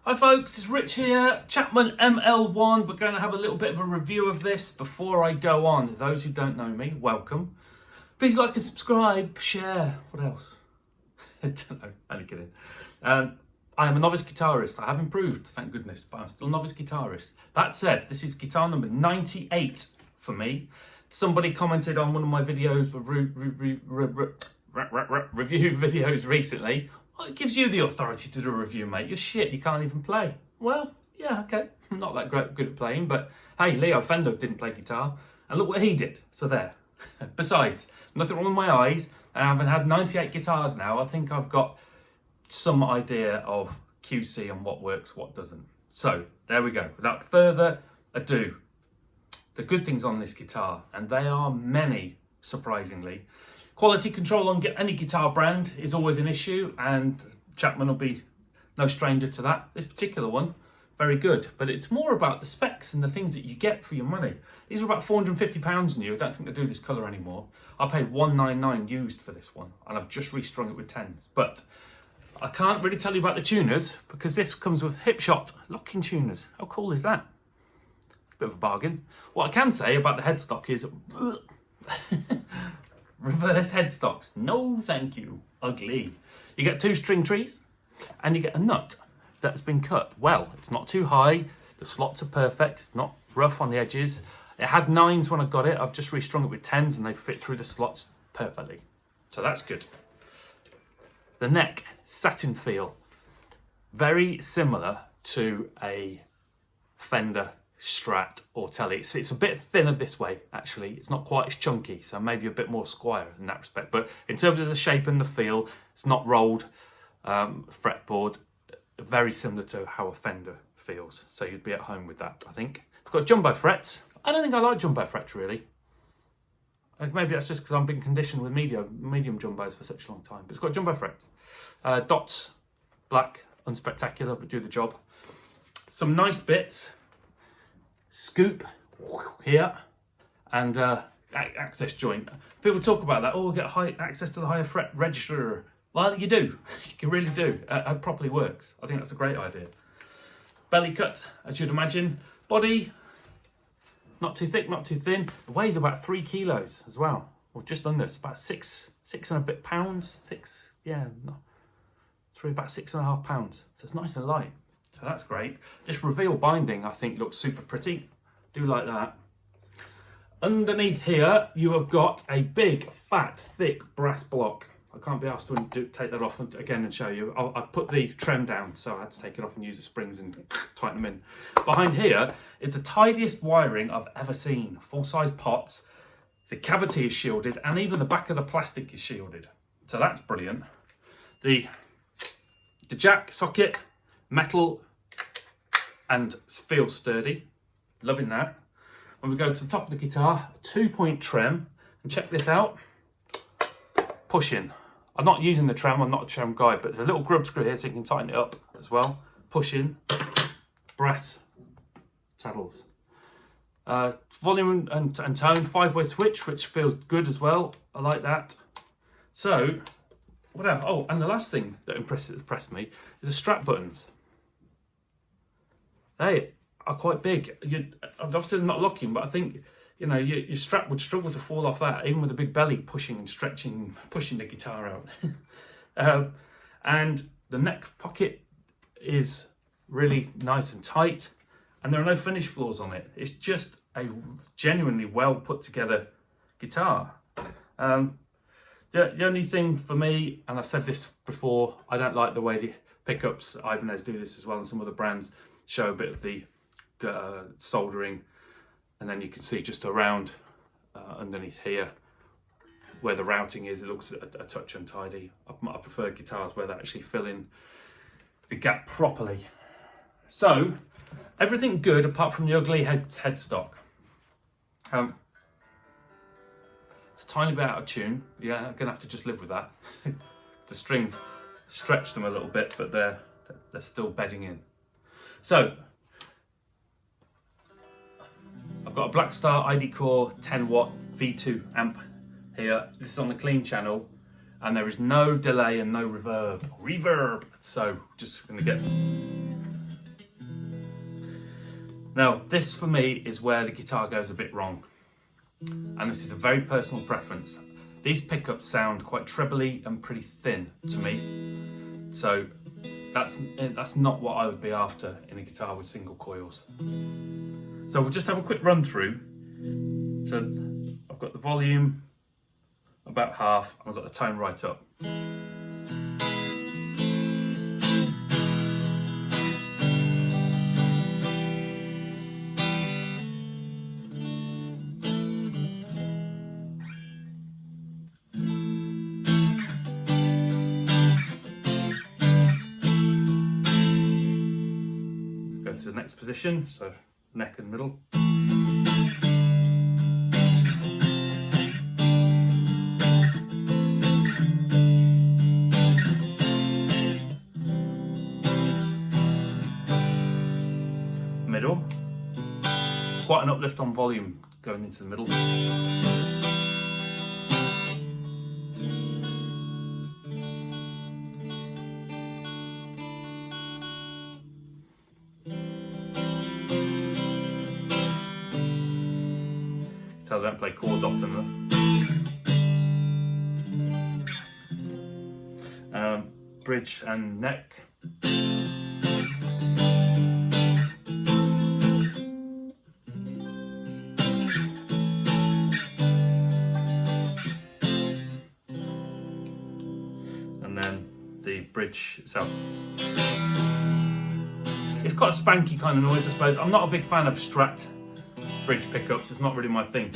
Hi folks, it's Rich here, Chapman ML1. We're going to have a little bit of a review of this before I go on. Those who don't know me, welcome. Please like and subscribe, share. What else? I don't know, only kidding. I am a novice guitarist. I have improved, thank goodness, but I'm still a novice guitarist. That said, this is guitar number 98 for me. Somebody commented on one of my videos, review videos recently. Well, it gives you the authority to do a review, mate. You're shit, you can't even play. Well, yeah, okay. I'm not that good at playing, but hey, Leo Fender didn't play guitar, and look what he did. So there. Besides, nothing wrong with my eyes, and I haven't had 98 guitars now. I think I've got some idea of QC and what works, what doesn't. So, there we go. Without further ado, the good things on this guitar, and they are many, surprisingly. Quality control on any guitar brand is always an issue, and Chapman will be no stranger to that. This particular one, very good, but it's more about the specs and the things that you get for your money. These are about £450 new. I don't think they do this colour anymore. I paid $199 used for this one, and I've just restrung it with 10s. But I can't really tell you about the tuners because this comes with Hipshot locking tuners. How cool is that? It's a bit of a bargain. What I can say about the headstock is reverse headstocks. No, thank you. Ugly. You get 2 string trees and you get a nut that's been cut. Well, it's not too high. The slots are perfect. It's not rough on the edges. It had 9s when I got it. I've just restrung it with 10s and they fit through the slots perfectly. So that's good. The neck, satin feel. Very similar to a Fender Strat or Telly. It's a bit thinner this way, actually. It's not quite as chunky, so maybe a bit more square in that respect. But in terms of the shape and the feel, it's not rolled fretboard. Very similar to how a Fender feels. So you'd be at home with that, I think. It's got jumbo frets. I don't think I like jumbo frets, really. Maybe that's just because I've been conditioned with medium jumbos for such a long time. But it's got jumbo frets. Dots, black, unspectacular, but do the job. Some nice bits. Scoop here and access joint. People talk about that. Oh, we'll get high access to the higher fret register. Well, you do. You really do. It properly works. I think that's a great idea. Belly cut, as you'd imagine. Body, not too thick, not too thin. It weighs about 3 kilos as well, or just under. It's about six and a bit pounds. About 6.5 pounds. So it's nice and light. So that's great. This reveal binding, I think, looks super pretty. Do like that. Underneath here, you have got a big, fat, thick brass block. I can't be asked to take that off again and show you. I put the trem down, so I had to take it off and use the springs and tighten them in. Behind here is the tidiest wiring I've ever seen. Full-size pots. The cavity is shielded, and even the back of the plastic is shielded. So that's brilliant. The jack socket, metal and feels sturdy. Loving that. When we go to the top of the guitar, 2-point trem, and check this out. Push in. I'm not using the trem, I'm not a trem guy, but there's a little grub screw here so you can tighten it up as well. Push in. Brass saddles. Volume and tone, 5-way switch, which feels good as well. I like that. So, what else? Oh, and the last thing that impressed me is the strap buttons. They are quite big. Obviously they're not locking, but I think, you know, your strap would struggle to fall off that, even with a big belly pushing and stretching, pushing the guitar out. And the neck pocket is really nice and tight, and there are no finish flaws on it. It's just a genuinely well put together guitar. The only thing for me, and I've said this before, I don't like the way the pickups, Ibanez do this as well, and some other brands show a bit of the soldering, and then you can see just around underneath here where the routing is, it looks a touch untidy. I prefer guitars where they actually fill in the gap properly. So, everything good apart from the ugly headstock. It's a tiny bit out of tune. Yeah, I'm gonna have to just live with that. The strings stretch them a little bit, but they're still bedding in. So, I've got a Blackstar ID Core 10 watt V2 amp here. This is on the clean channel, and there is no delay and no reverb. So, just gonna get Now, this for me is where the guitar goes a bit wrong. And this is a very personal preference. These pickups sound quite trebly and pretty thin to me. So that's not what I would be after in a guitar with single coils. So we'll just have a quick run through. So I've got the volume about half, and I've got the tone right up. Go to the next position, so neck and middle. Middle. Quite an uplift on volume going into the middle. Tell I don't play chords often enough. Bridge and neck. And then the bridge itself. It's quite a spanky kind of noise, I suppose. I'm not a big fan of Strat bridge pickups, it's not really my thing.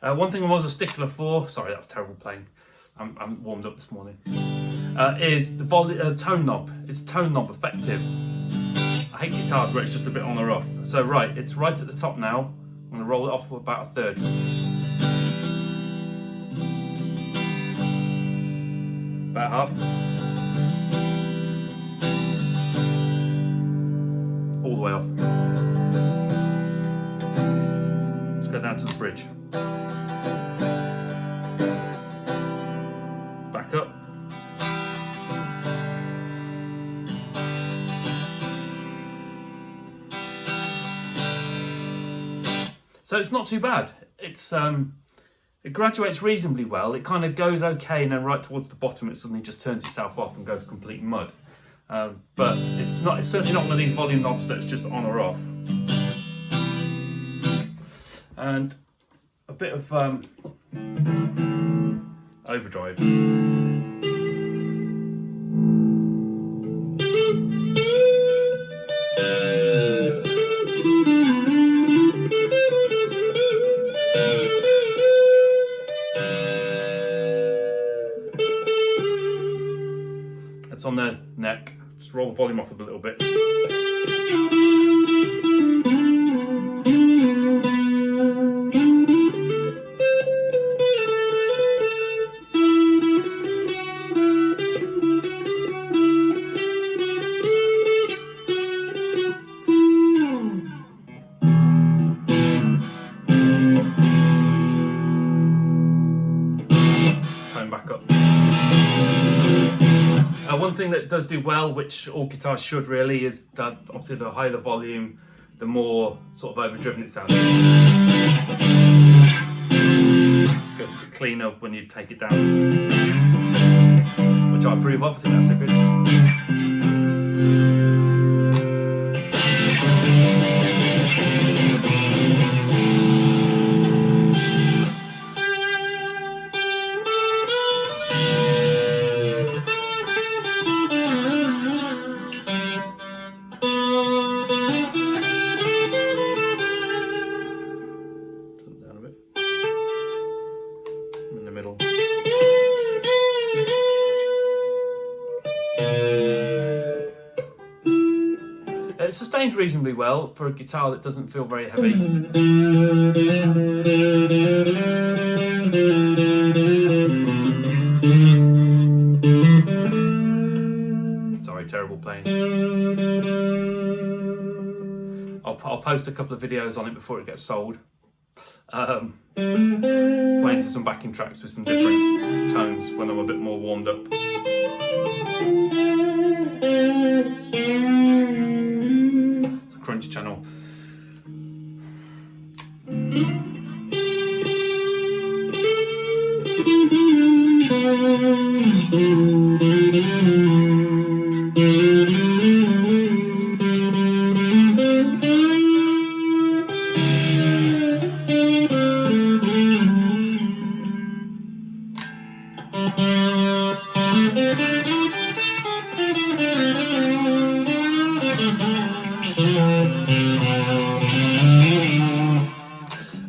One thing I was a stickler for, sorry that was terrible playing, I'm warmed up this morning, is the tone knob. Is tone knob effective? I hate guitars where it's just a bit on or off. So right, it's right at the top now. I'm going to roll it off for about a third. About half. All the way off. Let's go down to the bridge. Back up. So it's not too bad. It's it graduates reasonably well. It kind of goes okay, and then right towards the bottom, it suddenly just turns itself off and goes complete mud. But it's not. It's certainly not one of these volume knobs that's just on or off. And a bit of overdrive. It's on the neck. Just roll the volume off a little bit. Tone back up. One thing that does do well, which all guitars should really, is that obviously the higher the volume, the more sort of overdriven it sounds. It goes a bit cleaner when you take it down, which I approve of. I think that's a good. It sustains reasonably well for a guitar that doesn't feel very heavy. Sorry, terrible playing. I'll post a couple of videos on it before it gets sold. Playing to some backing tracks with some different tones when I'm a bit more warmed up. It's a crunch channel.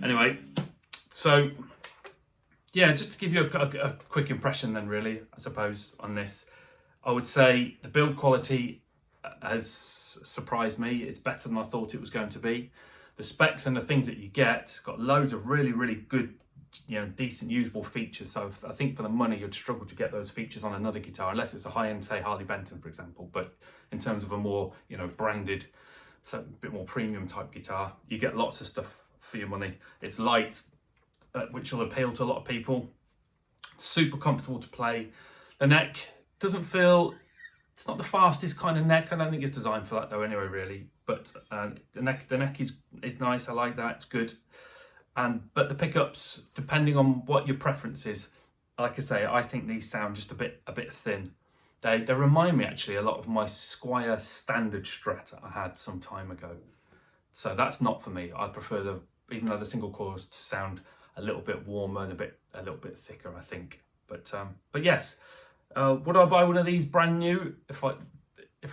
Anyway, so yeah, just to give you a quick impression then really, I suppose, on this, I would say the build quality has surprised me. It's better than I thought it was going to be. The specs and the things that you get, got loads of really, really good, decent usable features. So I think for the money, you'd struggle to get those features on another guitar, unless it's a high-end, say Harley Benton, for example. But in terms of a more, branded, so a bit more premium type guitar, you get lots of stuff for your money. It's light, which will appeal to a lot of people. It's super comfortable to play. The neck doesn't feel, it's not the fastest kind of neck. I don't think it's designed for that though anyway, really. But the neck is nice. I like that, it's good. But the pickups, depending on what your preference is, like I say, I think these sound just a bit thin. They remind me actually a lot of my Squier standard Strat I had some time ago. So that's not for me. I prefer even though the single coils to sound a little bit warmer and a little bit thicker, I think. But yes, would I buy one of these brand new if I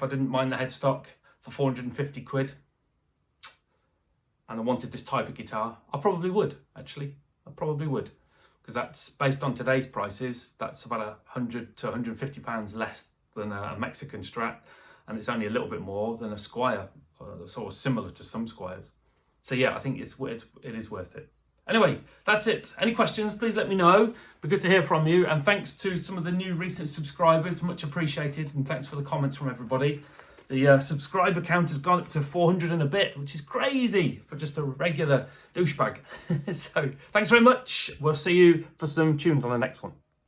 didn't mind the headstock for 450 quid? And I wanted this type of guitar, I probably would, actually. I probably would. Because that's, based on today's prices, that's about £100 to £150 less than a Mexican Strat. And it's only a little bit more than a Squier, sort of similar to some Squiers. So yeah, I think it is worth it. Anyway, that's it. Any questions, please let me know. Be good to hear from you. And thanks to some of the new recent subscribers, much appreciated. And thanks for the comments from everybody. The subscriber count has gone up to 400 and a bit, which is crazy for just a regular douchebag. So thanks very much. We'll see you for some tunes on the next one.